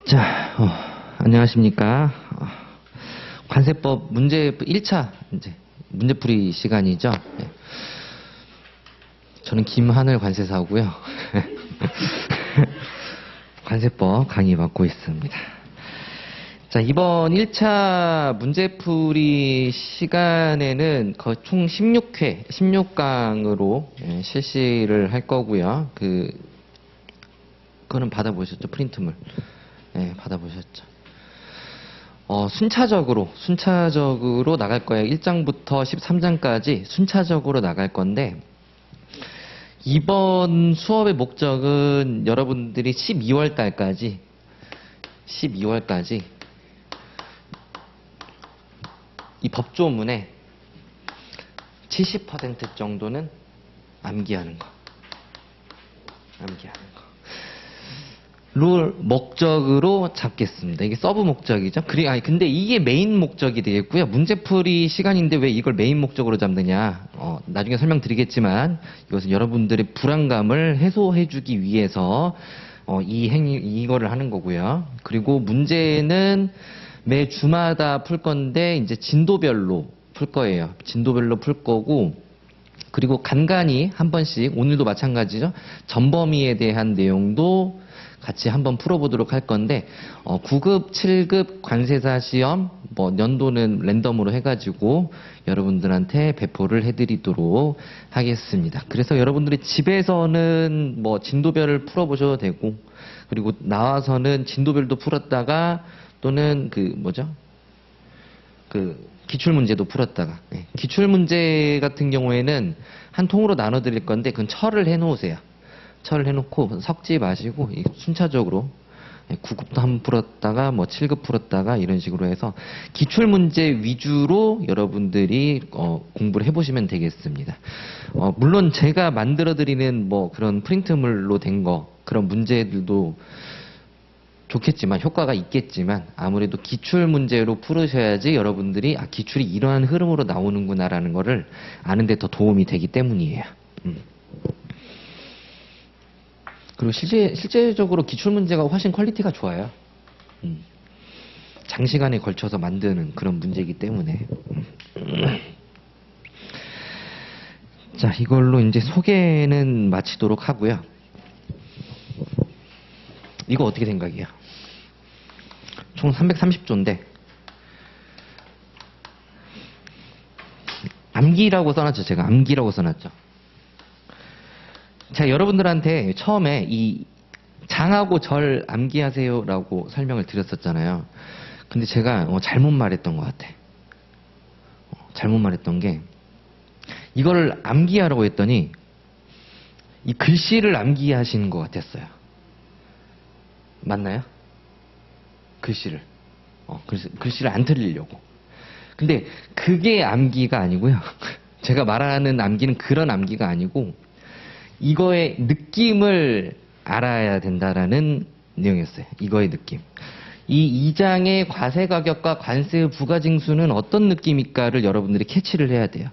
자, 안녕하십니까. 관세법 문제 1차 이제 문제풀이 시간이죠. 네. 저는 김하늘 관세사고요. 관세법 강의 맡고 있습니다. 자, 이번 1차 문제풀이 시간에는 총 16회, 16강으로 실시를 할 거고요. 그거는 받아보셨죠? 프린트물. 네, 받아보셨죠. 순차적으로 나갈 거예요. 1장부터 13장까지 순차적으로 나갈 건데, 이번 수업의 목적은 여러분들이 12월 달까지 이 법조문의 70% 정도는 암기하는 거. 를 목적으로 잡겠습니다. 이게 서브 목적이죠. 근데 이게 메인 목적이 되겠고요. 문제풀이 시간인데 왜 이걸 메인 목적으로 잡느냐. 나중에 설명드리겠지만 이것은 여러분들의 불안감을 해소해주기 위해서 이거를 하는 거고요. 그리고 문제는 매 주마다 풀 건데 이제 진도별로 풀 거예요. 진도별로 풀 거고, 그리고 간간히 한 번씩, 오늘도 마찬가지죠. 전범위에 대한 내용도 같이 한번 풀어보도록 할 건데, 9급, 7급 관세사 시험, 연도는 랜덤으로 해가지고 여러분들한테 배포를 해드리도록 하겠습니다. 그래서 여러분들이 집에서는 진도별을 풀어보셔도 되고, 그리고 나와서는 진도별도 풀었다가 또는 기출문제도 풀었다가, 기출문제 같은 경우에는 한 통으로 나눠드릴 건데 그건 철을 해놓으세요. 철을 해놓고 섞지 마시고 순차적으로 9급도 한번 풀었다가 7급 풀었다가 이런 식으로 해서 기출문제 위주로 여러분들이 공부를 해보시면 되겠습니다. 물론 제가 만들어드리는 그런 프린트물로 된 그런 문제들도 좋겠지만, 효과가 있겠지만, 아무래도 기출문제로 풀으셔야지 여러분들이 기출이 이러한 흐름으로 나오는구나라는 거를 아는 데 더 도움이 되기 때문이에요. 그리고 실제적으로 기출문제가 훨씬 퀄리티가 좋아요. 장시간에 걸쳐서 만드는 그런 문제이기 때문에. 자, 이걸로 이제 소개는 마치도록 하고요. 이거 어떻게 생각이에요? 총 330조인데 암기라고 써놨죠. 제가 암기라고 써놨죠. 제가 여러분들한테 처음에 이 장하고 절 암기하세요라고 설명을 드렸었잖아요. 근데 제가 잘못 말했던 것 같아. 잘못 말했던 게, 이걸 암기하라고 했더니 이 글씨를 암기하시는 것 같았어요. 맞나요? 글씨를. 글씨를 안 틀리려고. 근데 그게 암기가 아니고요. 제가 말하는 암기는 그런 암기가 아니고, 이거의 느낌을 알아야 된다라는 내용이었어요. 이거의 느낌. 이 2장의 과세가격과 관세 부가징수는 어떤 느낌일까를 여러분들이 캐치를 해야 돼요.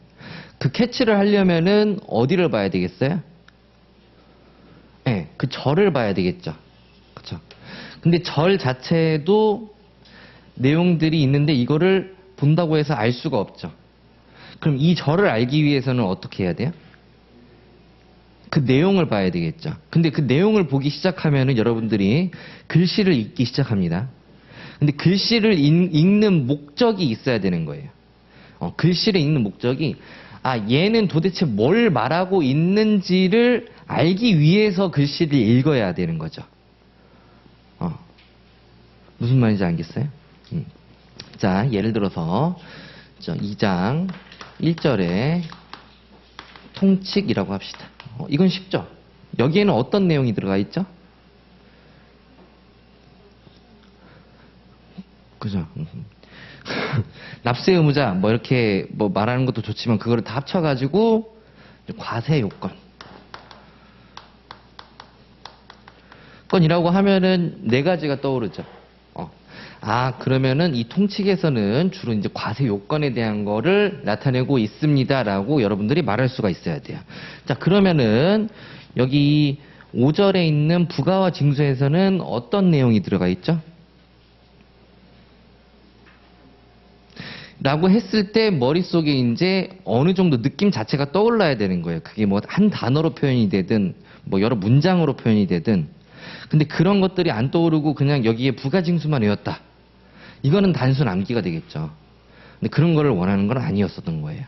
그 캐치를 하려면은 어디를 봐야 되겠어요? 네, 그 절을 봐야 되겠죠. 그쵸? 근데 절 자체도 내용들이 있는데 이거를 본다고 해서 알 수가 없죠. 그럼 이 절을 알기 위해서는 어떻게 해야 돼요? 그 내용을 봐야 되겠죠. 근데 그 내용을 보기 시작하면은 여러분들이 글씨를 읽기 시작합니다. 근데 글씨를 읽는 목적이 있어야 되는 거예요. 글씨를 읽는 목적이, 얘는 도대체 뭘 말하고 있는지를 알기 위해서 글씨를 읽어야 되는 거죠. 무슨 말인지 알겠어요? 자, 예를 들어서 2장 1절에 통칙이라고 합시다. 이건 쉽죠? 여기에는 어떤 내용이 들어가 있죠? 그죠? 납세 의무자 이렇게 말하는 것도 좋지만 그거를 다 합쳐가지고 과세 요건. 건이라고 하면은 4가지가 떠오르죠. 그러면은 이 통칙에서는 주로 이제 과세 요건에 대한 거를 나타내고 있습니다라고 여러분들이 말할 수가 있어야 돼요. 자, 그러면은 여기 5절에 있는 부가와 징수에서는 어떤 내용이 들어가 있죠? 라고 했을 때 머릿속에 이제 어느 정도 느낌 자체가 떠올라야 되는 거예요. 그게 뭐 한 단어로 표현이 되든 뭐 여러 문장으로 표현이 되든. 근데 그런 것들이 안 떠오르고 그냥 여기에 부가징수만 외웠다. 이거는 단순 암기가 되겠죠. 근데 그런 거를 원하는 건 아니었었던 거예요.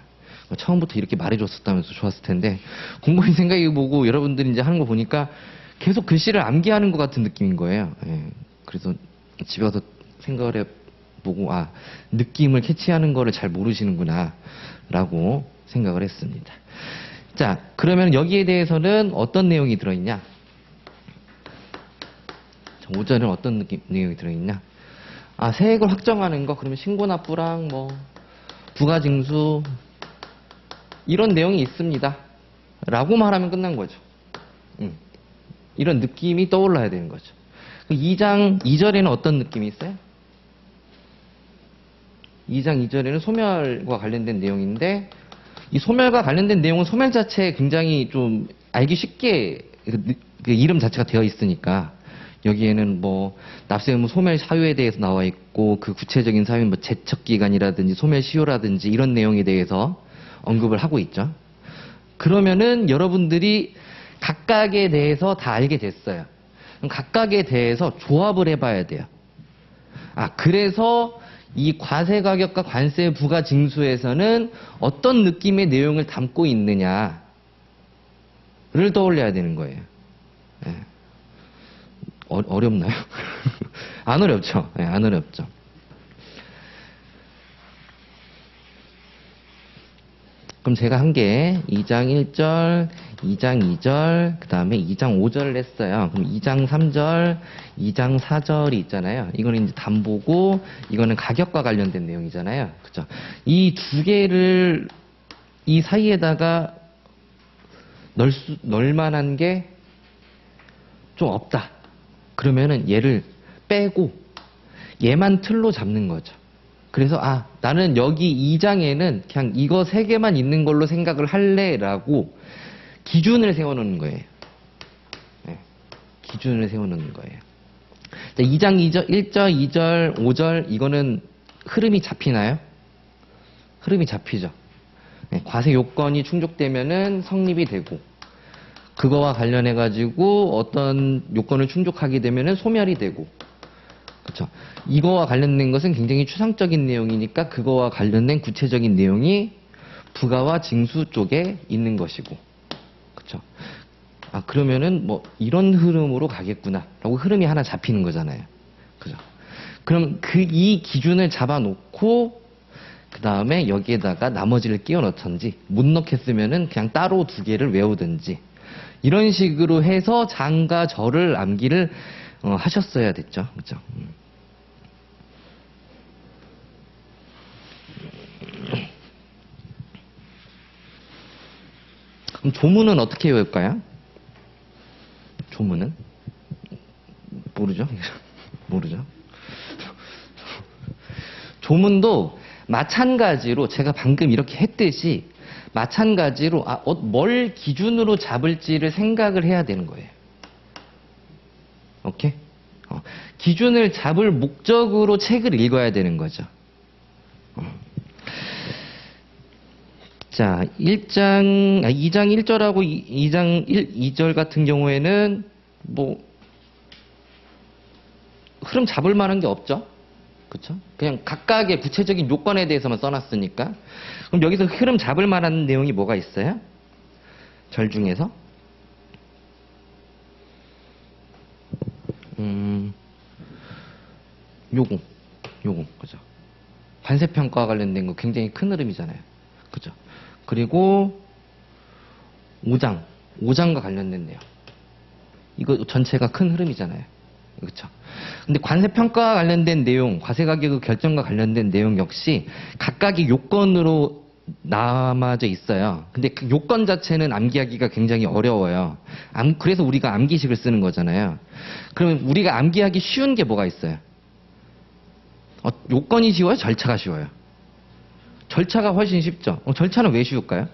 처음부터 이렇게 말해줬었다면서 좋았을 텐데 곰곰이 생각해보고 여러분들이 이제 하는 거 보니까 계속 글씨를 암기하는 것 같은 느낌인 거예요. 예. 그래서 집에 가서 생각을 해보고 아 느낌을 캐치하는 거를 잘 모르시는구나 라고 생각을 했습니다. 자 그러면 여기에 대해서는 어떤 내용이 들어있냐? 5절은 어떤 내용이 들어있냐? 아 세액을 확정하는 거 그러면 신고납부랑 뭐 부가징수 이런 내용이 있습니다 라고 말하면 끝난 거죠. 이런 느낌이 떠올라야 되는 거죠. 2장 2절에는 어떤 느낌이 있어요? 2장 2절에는 소멸과 관련된 내용인데 이 소멸과 관련된 내용은 소멸 자체에 굉장히 좀 알기 쉽게 그 이름 자체가 되어 있으니까 여기에는 뭐 납세 의무 소멸 사유에 대해서 나와 있고 그 구체적인 사유 뭐 제척 기간이라든지 소멸 시효라든지 이런 내용에 대해서 언급을 하고 있죠. 그러면은 여러분들이 각각에 대해서 다 알게 됐어요. 그럼 각각에 대해서 조합을 해봐야 돼요. 아 그래서 이 과세가격과 관세 부가 징수에서는 어떤 느낌의 내용을 담고 있느냐를 떠올려야 되는 거예요. 예. 어렵나요? 안 어렵죠. 예, 안 어렵죠. 그럼 제가 한 게 2장 1절, 2장 2절, 그 다음에 2장 5절을 했어요. 그럼 2장 3절, 2장 4절이 있잖아요. 이거는 이제 담보고, 이거는 가격과 관련된 내용이잖아요. 그죠? 이 두 개를 이 사이에다가 넣을 만한 게 좀 없다. 그러면은 얘를 빼고 얘만 틀로 잡는 거죠. 그래서 아 나는 여기 2장에는 그냥 이거 3개만 있는 걸로 생각을 할래라고 기준을 세워놓는 거예요. 네, 기준을 세워놓는 거예요. 자, 2장 2절, 1절, 2절, 5절 이거는 흐름이 잡히나요? 흐름이 잡히죠. 네, 과세 요건이 충족되면은 성립이 되고 그거와 관련해 가지고 어떤 요건을 충족하게 되면은 소멸이 되고 그렇죠. 이거와 관련된 것은 굉장히 추상적인 내용이니까 그거와 관련된 구체적인 내용이 부가와 징수 쪽에 있는 것이고 그렇죠. 아 그러면은 뭐 이런 흐름으로 가겠구나라고 흐름이 하나 잡히는 거잖아요. 그죠? 그럼 이 기준을 잡아놓고 그 다음에 여기에다가 나머지를 끼워 넣던지 못 넣겠으면은 그냥 따로 2개를 외우든지 이런 식으로 해서 장과 절을 암기를 하셨어야 됐죠. 그렇죠? 그럼 조문은 어떻게 외울까요? 조문은? 모르죠? 모르죠? 조문도 마찬가지로 제가 방금 이렇게 했듯이 마찬가지로 뭘 기준으로 잡을지를 생각을 해야 되는 거예요. 오케이? 기준을 잡을 목적으로 책을 읽어야 되는 거죠. 자, 2장 1절하고 2장 2절 같은 경우에는 뭐 흐름 잡을 만한 게 없죠. 그렇죠? 그냥 각각의 구체적인 요건에 대해서만 써놨으니까. 그럼 여기서 흐름 잡을 만한 내용이 뭐가 있어요? 절 중에서? 요공, 그죠? 관세평가와 관련된 거 굉장히 큰 흐름이잖아요. 그죠? 그리고 5장과 관련된 내용. 이거 전체가 큰 흐름이잖아요. 그렇죠? 근데 관세평가와 관련된 내용, 과세가격 결정과 관련된 내용 역시 각각의 요건으로 남아져 있어요. 근데 그 요건 자체는 암기하기가 굉장히 어려워요. 그래서 우리가 암기식을 쓰는 거잖아요. 그러면 우리가 암기하기 쉬운 게 뭐가 있어요? 요건이 쉬워요? 절차가 쉬워요? 절차가 훨씬 쉽죠. 절차는 왜 쉬울까요?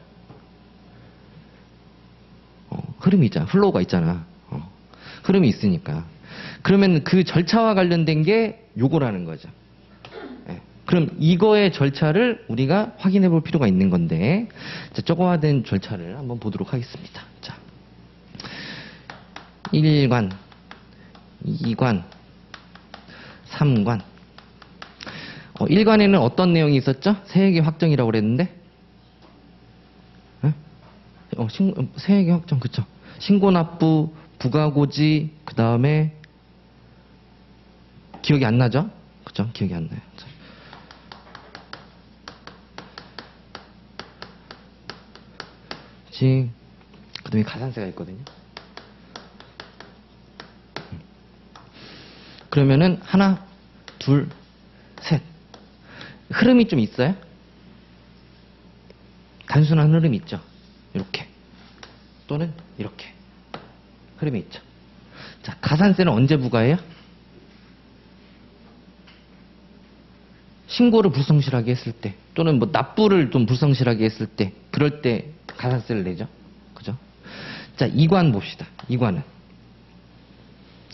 흐름이 있잖아. 플로우가 있잖아. 흐름이 있으니까. 그러면 그 절차와 관련된 게 요거라는 거죠. 네. 그럼 이거의 절차를 우리가 확인해 볼 필요가 있는 건데, 자, 저거화된 절차를 한번 보도록 하겠습니다. 자, 1관, 2관, 3관. 1관에는 어떤 내용이 있었죠? 세액의 확정이라고 그랬는데? 세액의 확정, 그쵸? 신고납부, 부가고지, 그 다음에, 기억이 안 나죠? 그쵸? 기억이 안 나요. 자. 그 다음에 가산세가 있거든요. 그러면은, 하나, 둘, 셋. 흐름이 좀 있어요? 단순한 흐름이 있죠? 이렇게. 또는 이렇게. 흐름이 있죠. 자, 가산세는 언제 부과해요? 신고를 불성실하게 했을 때, 또는 뭐 납부를 좀 불성실하게 했을 때, 그럴 때 가산세를 내죠. 그죠? 자, 2관 봅시다. 2관은.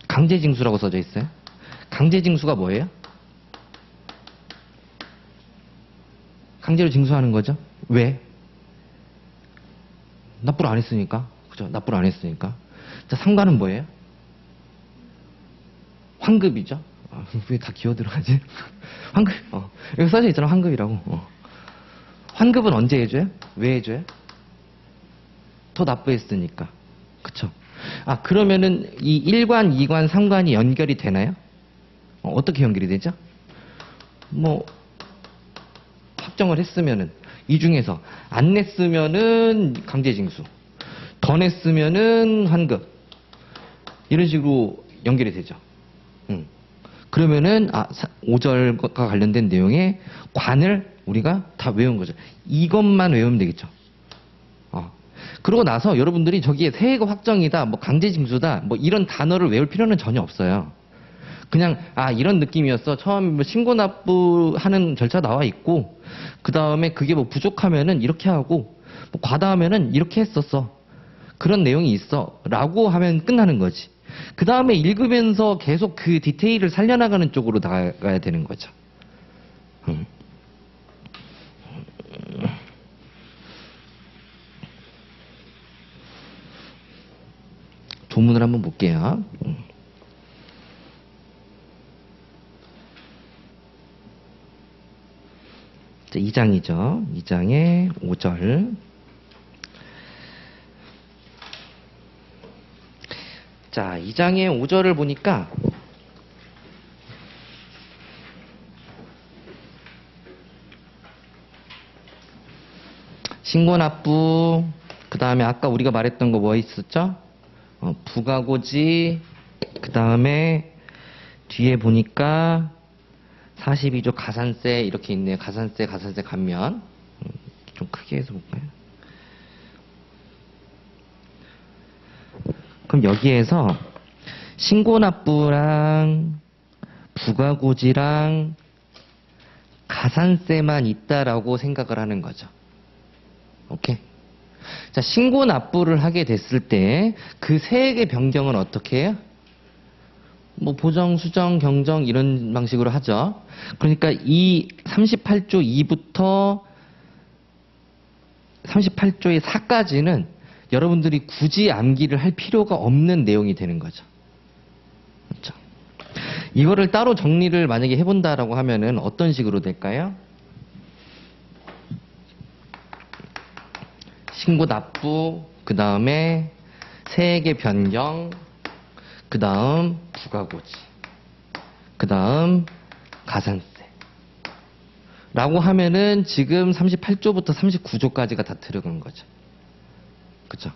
강제징수라고 써져 있어요. 강제징수가 뭐예요? 강제로 징수하는 거죠. 왜? 납부를 안 했으니까. 그죠? 납부를 안 했으니까. 자, 3관은 뭐예요? 환급이죠. 왜 다 기어 들어가지? 환급. 여기 써져 있잖아. 환급이라고. 환급은 언제 해줘요? 왜 해줘요? 더 납부했으니까. 그쵸? 아, 그러면은 이 1관, 2관, 3관이 연결이 되나요? 어떻게 연결이 되죠? 뭐, 확정을 했으면은, 이 중에서 안 냈으면은 강제징수, 더 냈으면은 환급, 이런 식으로 연결이 되죠. 그러면은 5절과 관련된 내용의 관을 우리가 다 외운 거죠. 이것만 외우면 되겠죠. 그러고 나서 여러분들이 저기에 세액 확정이다, 뭐 강제징수다, 뭐 이런 단어를 외울 필요는 전혀 없어요. 그냥 이런 느낌이었어. 처음 뭐 신고납부하는 절차 나와 있고, 그 다음에 그게 뭐 부족하면은 이렇게 하고, 뭐 과다하면은 이렇게 했었어. 그런 내용이 있어. 라고 하면 끝나는 거지. 그 다음에 읽으면서 계속 그 디테일을 살려나가는 쪽으로 나가야 되는 거죠. 조문을 한번 볼게요. 자, 2장이죠. 2장의 5절. 자, 2장의 5절을 보니까 신고납부, 그 다음에 아까 우리가 말했던 거 뭐 있었죠? 부가고지, 그 다음에 뒤에 보니까 42조 가산세 이렇게 있네요. 가산세 감면. 좀 크게 해서 볼까요? 그럼 여기에서 신고납부랑 부가고지랑 가산세만 있다라고 생각을 하는 거죠. 오케이? 자, 신고납부를 하게 됐을 때 그 세액의 변경은 어떻게 해요? 뭐 보정, 수정, 경정 이런 방식으로 하죠. 그러니까 이 38조 2부터 38조의 4까지는 여러분들이 굳이 암기를 할 필요가 없는 내용이 되는 거죠. 그렇죠? 이거를 따로 정리를 만약에 해본다라고 하면은 어떤 식으로 될까요? 신고 납부, 그 다음에 세액의 변경, 그 다음 부가고지, 그 다음 가산세 라고 하면은 지금 38조부터 39조까지가 다 들어간 거죠. 그쵸?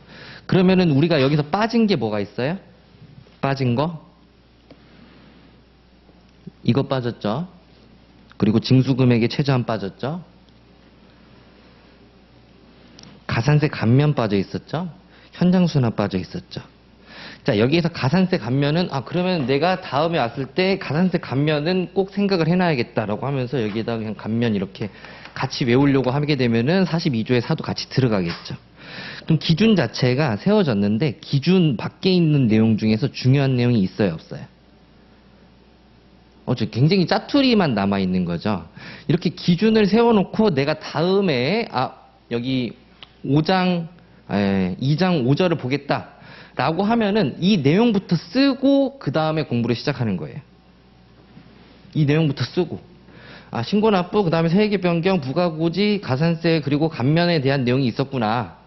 그러면은 우리가 여기서 빠진 게 뭐가 있어요? 빠진 거? 이거 빠졌죠? 그리고 징수금액의 최저한 빠졌죠? 가산세 감면 빠져 있었죠? 현장 수납 빠져 있었죠? 자, 여기에서 가산세 감면은 그러면 내가 다음에 왔을 때 가산세 감면은 꼭 생각을 해놔야겠다라고 하면서 여기에다 그냥 감면 이렇게 같이 외우려고 하게 되면은 42조의 4도 같이 들어가겠죠. 그럼 기준 자체가 세워졌는데 기준 밖에 있는 내용 중에서 중요한 내용이 있어요, 없어요? 굉장히 짜투리만 남아있는 거죠. 이렇게 기준을 세워놓고 내가 다음에, 여기 2장 5절을 보겠다. 라고 하면은 이 내용부터 쓰고 그 다음에 공부를 시작하는 거예요. 이 내용부터 쓰고. 신고납부, 그 다음에 세액의 변경, 부가고지, 가산세, 그리고 감면에 대한 내용이 있었구나.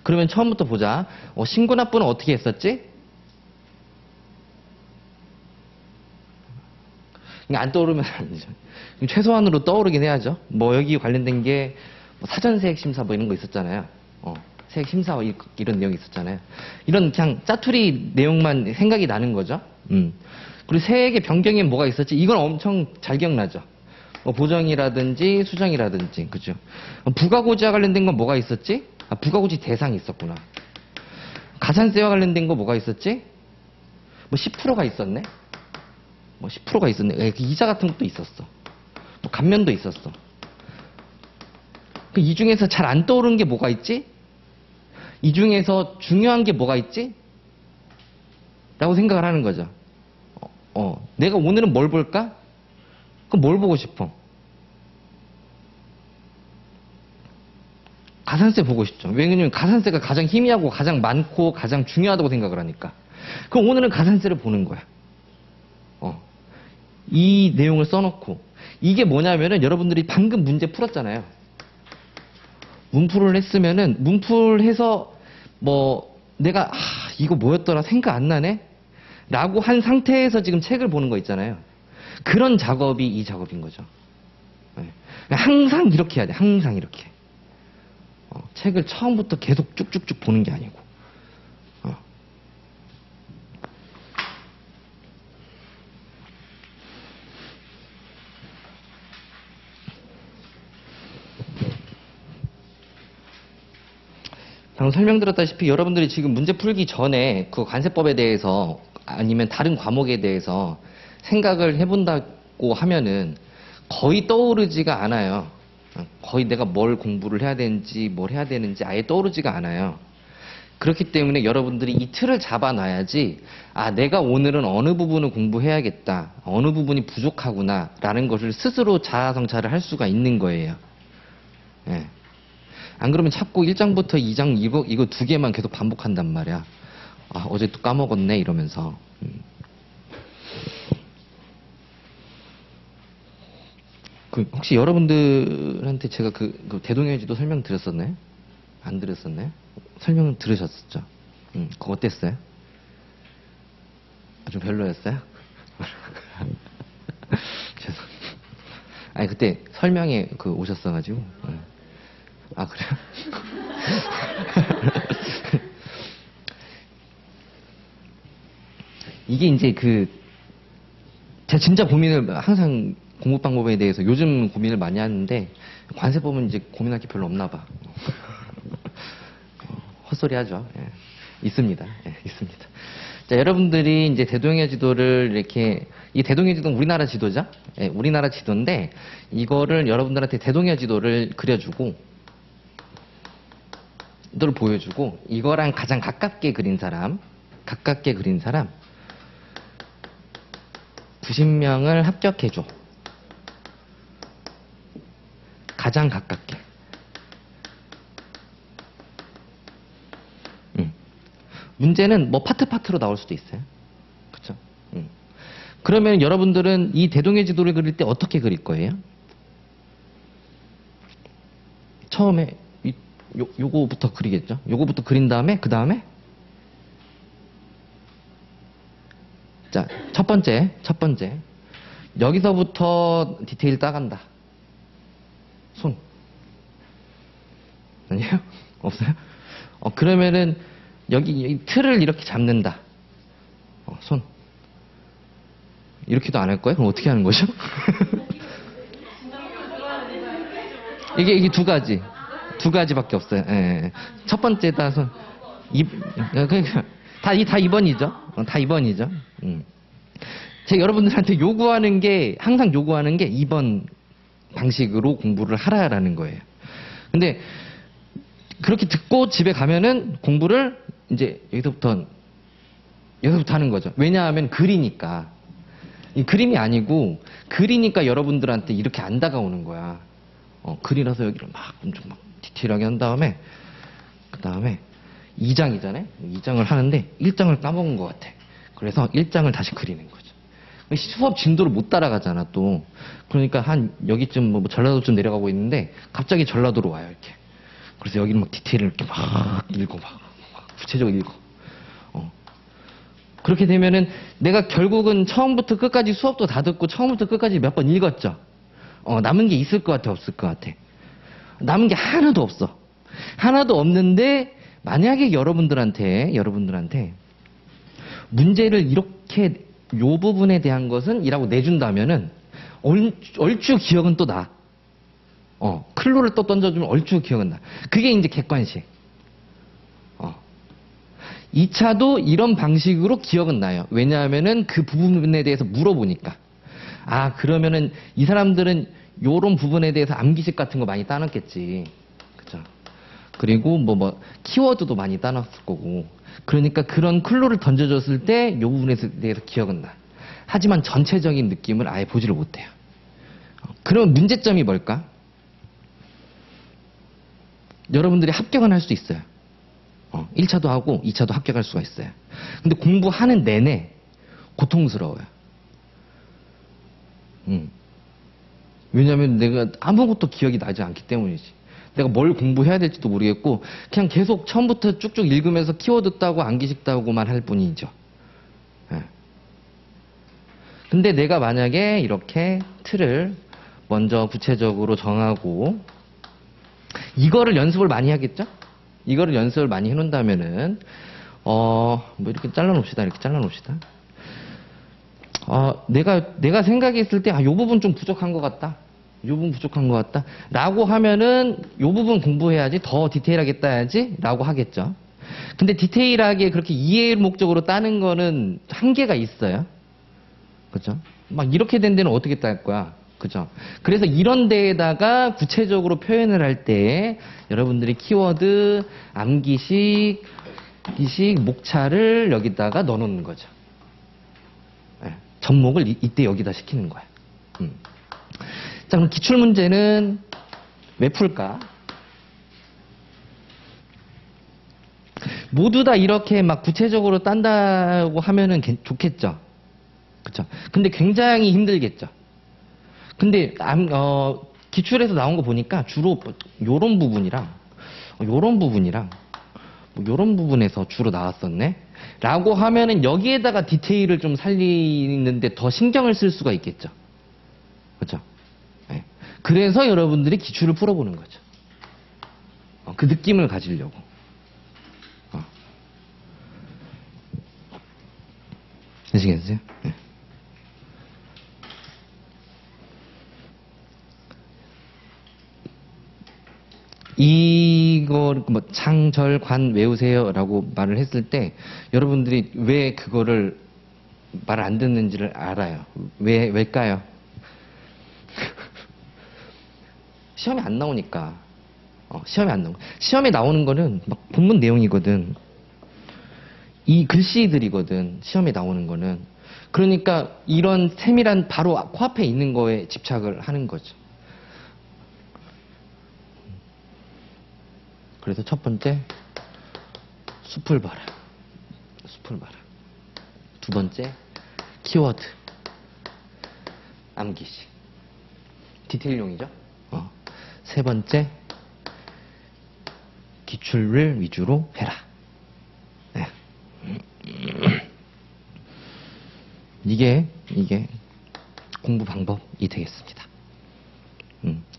그러면 처음부터 보자. 신고납부는 어떻게 했었지? 안 떠오르면 아니죠. 최소한으로 떠오르긴 해야죠. 여기 관련된 게 사전세액 심사 이런 거 있었잖아요. 세액 심사 이런 내용이 있었잖아요. 이런 그냥 짜투리 내용만 생각이 나는 거죠. 그리고 세액의 변경에 뭐가 있었지? 이건 엄청 잘 기억나죠. 보정이라든지 수정이라든지, 그죠? 부가고지와 관련된 건 뭐가 있었지? 부가고지 대상이 있었구나. 가산세와 관련된 거 뭐가 있었지? 10%가 있었네? 10%가 있었네. 이자 같은 것도 있었어. 감면도 있었어. 이 중에서 잘 안 떠오르는 게 뭐가 있지? 이 중에서 중요한 게 뭐가 있지? 라고 생각을 하는 거죠. 내가 오늘은 뭘 볼까? 그럼 뭘 보고 싶어? 가산세 보고 싶죠. 왜냐면 가산세가 가장 희미하고 가장 많고 가장 중요하다고 생각을 하니까. 그럼 오늘은 가산세를 보는 거야. 이 내용을 써놓고. 이게 뭐냐면은 여러분들이 방금 문제 풀었잖아요. 문풀을 했으면은, 문풀해서 내가, 이거 뭐였더라 생각 안 나네? 라고 한 상태에서 지금 책을 보는 거 있잖아요. 그런 작업이 이 작업인 거죠. 항상 이렇게 해야 돼. 항상 이렇게. 책을 처음부터 계속 쭉쭉쭉 보는 게 아니고. 방금 설명드렸다시피 여러분들이 지금 문제 풀기 전에 그 관세법에 대해서 아니면 다른 과목에 대해서 생각을 해본다고 하면은 거의 떠오르지가 않아요. 거의 내가 뭘 공부를 해야 되는지 뭘 해야 되는지 아예 떠오르지가 않아요. 그렇기 때문에 여러분들이 이 틀을 잡아놔야지 내가 오늘은 어느 부분을 공부해야겠다. 어느 부분이 부족하구나 라는 것을 스스로 자아성찰을 할 수가 있는 거예요. 예. 안 그러면 자꾸 1장부터 2장 이거 두 개만 계속 반복한단 말이야. 어제 또 까먹었네 이러면서. 혹시 여러분들한테 제가 그 대동여지도 설명드렸었나요? 안 드렸었나요? 설명 들으셨었죠? 그거 어땠어요? 좀 별로였어요? 죄송합니다. 그때 설명에 오셨어가지고. 그래요? 이게 이제 제가 진짜 고민을 항상 공부 방법에 대해서 요즘 고민을 많이 하는데 관세법은 이제 고민할 게 별로 없나 봐. 헛소리 하죠. 예. 있습니다. 예, 있습니다. 자, 여러분들이 이제 대동여 지도를 이렇게, 이 대동여 지도는 우리나라 지도죠? 예, 우리나라 지도인데 이거를 여러분들한테 대동여 지도를 그려주고 이걸 보여주고 이거랑 가장 가깝게 그린 사람 90명을 합격해줘. 가장 가깝게. 문제는 파트로 나올 수도 있어요. 그쵸? 그러면 여러분들은 이 대동여 지도를 그릴 때 어떻게 그릴 거예요? 처음에 요거부터 그리겠죠? 요거부터 그린 다음에 그 다음에 자, 첫 번째 여기서부터 디테일 따간다. 손 아니에요? 없어요? 그러면은 여기 이 틀을 이렇게 잡는다. 손 이렇게도 안 할 거예요? 그럼 어떻게 하는 거죠? 이게 두 가지밖에 없어요. 예. 첫 번째다 손. 다 2번이죠. 다 2번이죠. 제가 여러분들한테 항상 요구하는 게 2번 방식으로 공부를 하라라는 거예요. 근데 그렇게 듣고 집에 가면은 공부를 이제 여기서부터 하는 거죠. 왜냐하면 글이니까. 이 그림이 아니고 글이니까 여러분들한테 이렇게 안 다가오는 거야. 글이라서 여기를 막 엄청 막 디테일하게 한 다음에 그 다음에 2장이잖아요. 2장을 하는데 1장을 까먹은 것 같아. 그래서 1장을 다시 그리는 거죠. 수업 진도를 못 따라가잖아 또. 그러니까 한 여기쯤 뭐 전라도쯤 내려가고 있는데 갑자기 전라도로 와요 이렇게. 그래서 여기는 막 디테일을 이렇게 막 읽고 막 구체적으로 읽어. 그렇게 되면은 내가 결국은 처음부터 끝까지 수업도 다 듣고 처음부터 끝까지 몇 번 읽었죠. 남은 게 있을 것 같아, 없을 것 같아? 남은 게 하나도 없어. 하나도 없는데 만약에 여러분들한테 문제를 이렇게 요 부분에 대한 것은 이라고 내준다면은 얼추 기억은 또 나. 클로를 또 던져주면 얼추 기억은 나. 그게 이제 객관식. 2차도 이런 방식으로 기억은 나요. 왜냐하면은 그 부분에 대해서 물어보니까. 그러면은 이 사람들은 요런 부분에 대해서 암기식 같은 거 많이 따놨겠지. 그죠? 그리고 뭐 키워드도 많이 따놨을 거고. 그러니까 그런 클로를 던져줬을 때 요 부분에 대해서 기억은 나. 하지만 전체적인 느낌을 아예 보지를 못해요. 그럼 문제점이 뭘까? 여러분들이 합격은 할 수 있어요. 1차도 하고 2차도 합격할 수가 있어요. 근데 공부하는 내내 고통스러워요. 왜냐하면 내가 아무것도 기억이 나지 않기 때문이지. 내가 뭘 공부해야 될지도 모르겠고 그냥 계속 처음부터 쭉쭉 읽으면서 키워드 따고 암기식 따고만 할 뿐이죠. 근데 내가 만약에 이렇게 틀을 먼저 구체적으로 정하고 이거를 연습을 많이 하겠죠? 이거를 연습을 많이 해놓는다면은 뭐 이렇게 잘라놓읍시다. 이렇게 잘라놓읍시다. 내가 생각했을 때 요 부분 좀 부족한 것 같다. 요 부분 부족한 것 같다. 라고 하면은 요 부분 공부해야지 더 디테일하게 따야지 라고 하겠죠. 근데 디테일하게 그렇게 이해의 목적으로 따는 거는 한계가 있어요. 그죠? 막 이렇게 된 데는 어떻게 딸 거야? 그죠? 그래서 이런 데에다가 구체적으로 표현을 할 때 여러분들이 키워드, 암기식, 목차를 여기다가 넣어놓는 거죠. 접목을 이때 여기다 시키는 거야. 자, 그럼 기출문제는 왜 풀까? 모두 다 이렇게 막 구체적으로 딴다고 하면은 좋겠죠. 그쵸? 근데 굉장히 힘들겠죠. 근데 기출에서 나온 거 보니까 주로 요런 부분이랑 요런 부분에서 주로 나왔었네 라고 하면은 여기에다가 디테일을 좀 살리는데 더 신경을 쓸 수가 있겠죠. 그렇죠? 네. 그래서 여러분들이 기출을 풀어보는 거죠. 그 느낌을 가지려고. 되시겠어요? 네. 이거 뭐 창절관 외우세요라고 말을 했을 때 여러분들이 왜 그거를 말을 안 듣는지를 알아요. 왜일까요? 시험에 안 나오니까. 시험에 안 나오고. 시험에 나오는 거는 막 본문 내용이거든. 이 글씨들이거든. 시험에 나오는 거는. 그러니까 이런 세밀한 바로 코앞에 있는 거에 집착을 하는 거죠. 그래서 첫 번째 숲을 봐라. 두 번째 키워드, 암기식, 디테일용이죠. 세 번째 기출을 위주로 해라. 네. 이게 공부 방법이 되겠습니다.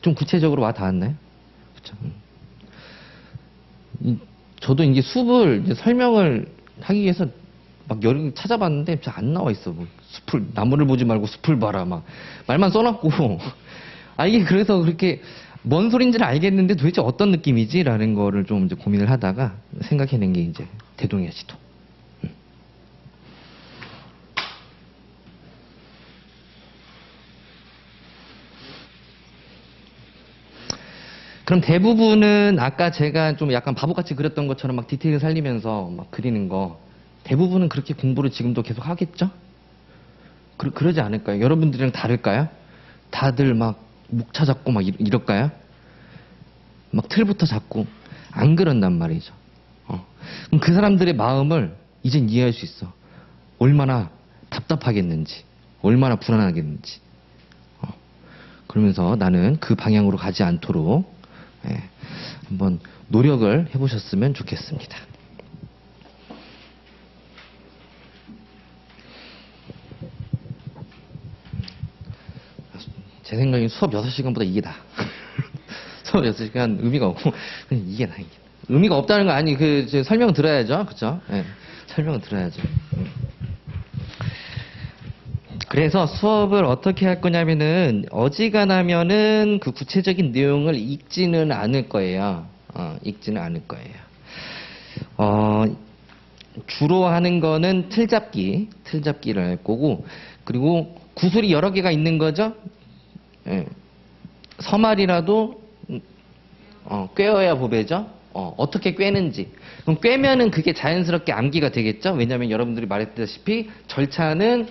좀 구체적으로 와 닿았나요? 그렇죠. 저도 이제 숲을 이제 설명을 하기 위해서 막 여러 개 찾아봤는데 잘 안 나와 있어. 뭐 숲을 나무를 보지 말고 숲을 봐라 막 말만 써놨고 이게 그래서 그렇게 뭔 소린지를 알겠는데 도대체 어떤 느낌이지라는 거를 좀 이제 고민을 하다가 생각해낸 게 이제 대동여 시도. 그럼 대부분은 아까 제가 좀 약간 바보같이 그렸던 것처럼 막 디테일 살리면서 막 그리는 거 대부분은 그렇게 공부를 지금도 계속 하겠죠? 그러지 않을까요? 여러분들이랑 다를까요? 다들 막 목차 잡고 막 이럴까요? 막 틀부터 잡고 안 그런단 말이죠. 그럼 그 사람들의 마음을 이젠 이해할 수 있어. 얼마나 답답하겠는지, 얼마나 불안하겠는지. 그러면서 나는 그 방향으로 가지 않도록 한번 노력을 해보셨으면 좋겠습니다. 제 생각엔 수업 6시간보다 이게 나아. 수업 6시간 의미가 없고, 그냥 이게 나아, 이게. 의미가 없다는 거 아니, 설명 들어야죠. 그쵸? 설명 들어야죠. 그래서 수업을 어떻게 할 거냐면은, 어지간하면은 그 구체적인 내용을 읽지는 않을 거예요. 읽지는 않을 거예요. 주로 하는 거는 틀잡기를 할 거고, 그리고 구술이 여러 개가 있는 거죠? 서말이라도 꿰어야 보배죠. 어떻게 꿰는지. 그럼 꿰면은 그게 자연스럽게 암기가 되겠죠. 왜냐하면 여러분들이 말했다시피 절차는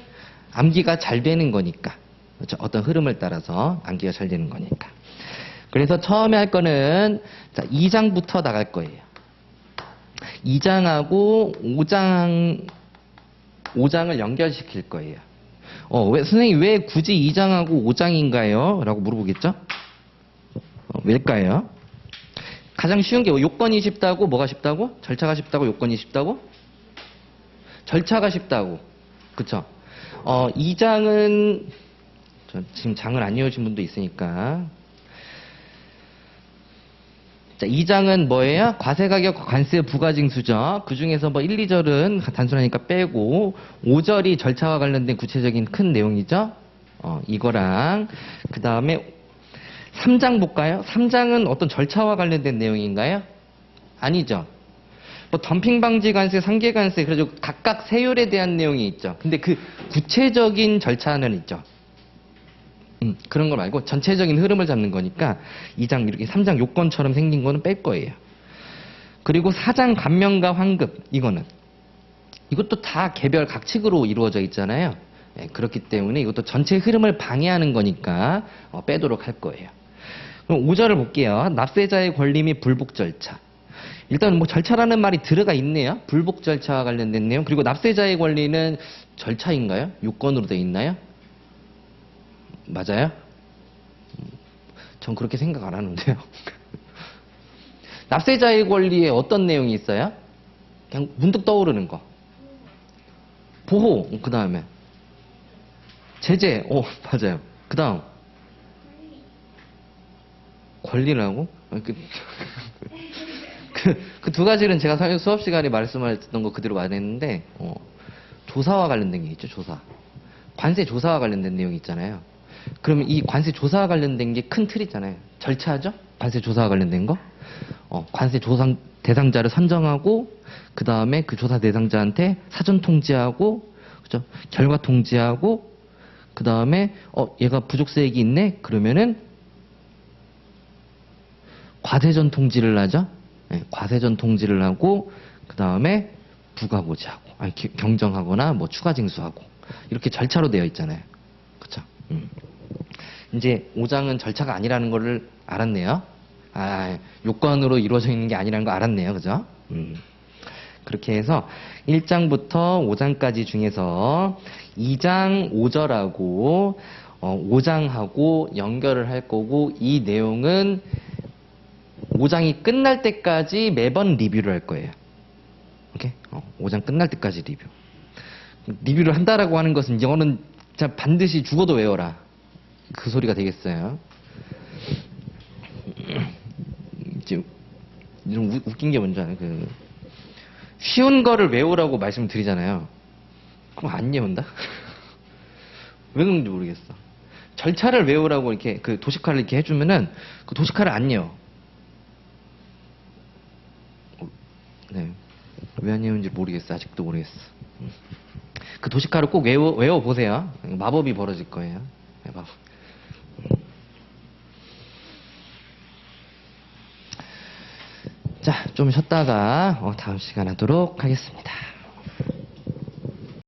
암기가 잘 되는 거니까. 그렇죠? 어떤 흐름을 따라서 암기가 잘 되는 거니까. 그래서 처음에 할 거는 2장부터 나갈 거예요. 2장하고 5장을 연결시킬 거예요. 선생님 왜 굳이 2장하고 5장인가요? 라고 물어보겠죠? 왜일까요? 가장 쉬운 게 요건이 쉽다고? 뭐가 쉽다고? 절차가 쉽다고? 요건이 쉽다고? 절차가 쉽다고. 그쵸? 2장은 지금 장을 안 이어진 분도 있으니까. 자, 2장은 뭐예요? 과세가격 관세 부가징수죠. 그 중에서 1, 2절은 단순하니까 빼고 5절이 절차와 관련된 구체적인 큰 내용이죠. 이거랑 그 다음에 3장 볼까요? 3장은 어떤 절차와 관련된 내용인가요? 아니죠. 덤핑 방지 관세, 상계 관세, 그래서 각각 세율에 대한 내용이 있죠. 근데 그 구체적인 절차는 있죠. 그런 거 말고 전체적인 흐름을 잡는 거니까 2장 이렇게 3장 요건처럼 생긴 거는 뺄 거예요. 그리고 4장 감면과 환급 이것도 다 개별 각칙으로 이루어져 있잖아요. 그렇기 때문에 이것도 전체 흐름을 방해하는 거니까 빼도록 할 거예요. 그럼 5절을 볼게요. 납세자의 권리 및 불복 절차. 일단 절차라는 말이 들어가 있네요. 불복 절차와 관련된 내용. 그리고 납세자의 권리는 절차인가요? 요건으로 되어 있나요? 맞아요? 전 그렇게 생각 안 하는데요. 납세자의 권리에 어떤 내용이 있어요? 그냥 문득 떠오르는 거. 보호, 그 다음에. 제재, 맞아요. 그 다음. 권리라고? 그 두 가지는 제가 수업 시간에 말씀하셨던 거 그대로 말했는데, 조사와 관련된 게 있죠, 조사. 관세 조사와 관련된 내용이 있잖아요. 그러면 이 관세 조사와 관련된 게 큰 틀이잖아요. 절차죠? 관세 조사와 관련된 거. 관세 조사 대상자를 선정하고, 그 다음에 그 조사 대상자한테 사전 통지하고, 그죠? 결과 통지하고, 그 다음에, 얘가 부족세액이 있네? 그러면은, 과세전 통지를 하죠? 과세전 통지를 하고, 그 다음에 부가고지하고, 경정하거나 추가 징수하고, 이렇게 절차로 되어 있잖아요. 그쵸? 이제 5장은 절차가 아니라는 거를 알았네요. 요건으로 이루어져 있는 게 아니라는 거 알았네요. 그죠? 그렇게 해서 1장부터 5장까지 중에서 2장 5절하고 5장하고 연결을 할 거고, 이 내용은 5장이 끝날 때까지 매번 리뷰를 할 거예요. 오케이? 5장 끝날 때까지 리뷰를 한다라고 하는 것은 이거는 진짜 반드시 죽어도 외워라. 그 소리가 되겠어요. 좀 웃긴 게 뭔지 알아요? 쉬운 거를 외우라고 말씀드리잖아요. 그럼 안 외운다? 왜 그런지 모르겠어. 절차를 외우라고 이렇게 도식화를 이렇게 해주면은 그 도식화를 안 외워. 네. 왜 안 외우는지 모르겠어. 아직도 모르겠어. 그 도식화를 꼭 외워보세요. 마법이 벌어질 거예요. 네, 마법. 자, 좀 쉬었다가 다음 시간 하도록 하겠습니다.